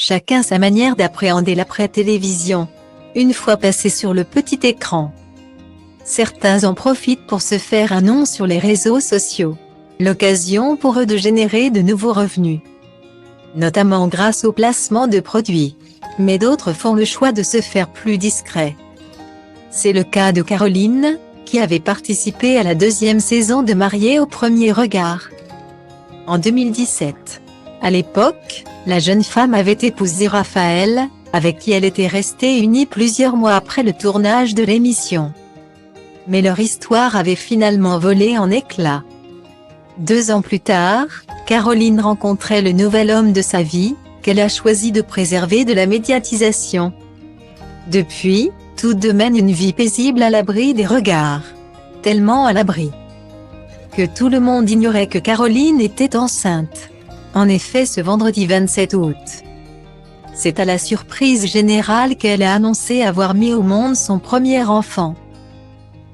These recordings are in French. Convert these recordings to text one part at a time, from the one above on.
chacun sa manière d'appréhender l'après-télévision, une fois passé sur le petit écran. Certains en profitent pour se faire un nom sur les réseaux sociaux, l'occasion pour eux de générer de nouveaux revenus, notamment grâce au placement de produits. Mais d'autres font le choix de se faire plus discrets. C'est le cas de Caroline, qui avait participé à la 2e saison de Mariée au premier regard, en 2017. À l'époque, la jeune femme avait épousé Raphaël, avec qui elle était restée unie plusieurs mois après le tournage de l'émission. Mais leur histoire avait finalement volé en éclats. 2 ans plus tard, Caroline rencontrait le nouvel homme de sa vie, qu'elle a choisi de préserver de la médiatisation. Depuis, toutes deux mènent une vie paisible à l'abri des regards. Tellement à l'abri que tout le monde ignorait que Caroline était enceinte. En effet, ce vendredi 27 août, c'est à la surprise générale qu'elle a annoncé avoir mis au monde son premier enfant.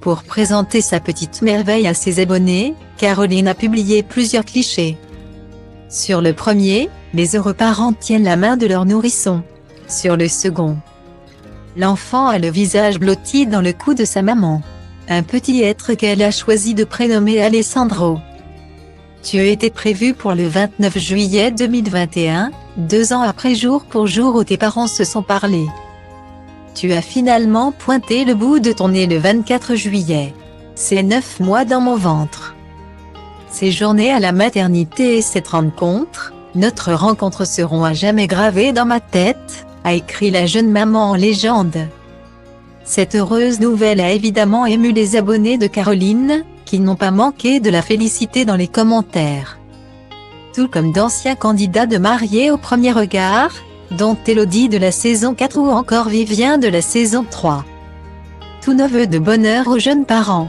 Pour présenter sa petite merveille à ses abonnés, Caroline a publié plusieurs clichés. Sur le premier, les heureux parents tiennent la main de leur nourrisson. Sur le second, l'enfant a le visage blotti dans le cou de sa maman. Un petit être qu'elle a choisi de prénommer Alessandro. Tu étais prévu pour le 29 juillet 2021, 2 ans après jour pour jour où tes parents se sont parlé. Tu as finalement pointé le bout de ton nez le 24 juillet. C'est 9 mois dans mon ventre. Ces journées à la maternité et cette rencontre, notre rencontre seront à jamais gravées dans ma tête, a écrit la jeune maman en légende. Cette heureuse nouvelle a évidemment ému les abonnés de Caroline, qui n'ont pas manqué de la féliciter dans les commentaires. Tout comme d'anciens candidats de Mariée au premier regard, dont Élodie de la saison 4 ou encore Vivien de la saison 3. Tout neveu de bonheur aux jeunes parents.